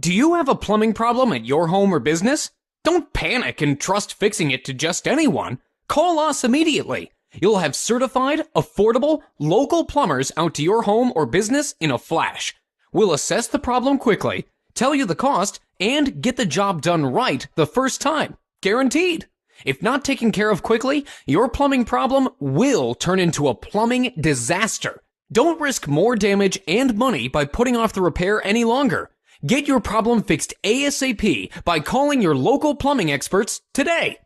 Do you have a plumbing problem at your home or business? Don't panic and trust fixing it to just anyone. Call us immediately. You'll have certified, affordable, local plumbers out to your home or business in a flash. We'll assess the problem quickly, tell you the cost, and get the job done right the first time. Guaranteed. If not taken care of quickly, your plumbing problem will turn into a plumbing disaster. Don't risk more damage and money by putting off the repair any longer. Get your problem fixed ASAP by calling your local plumbing experts today.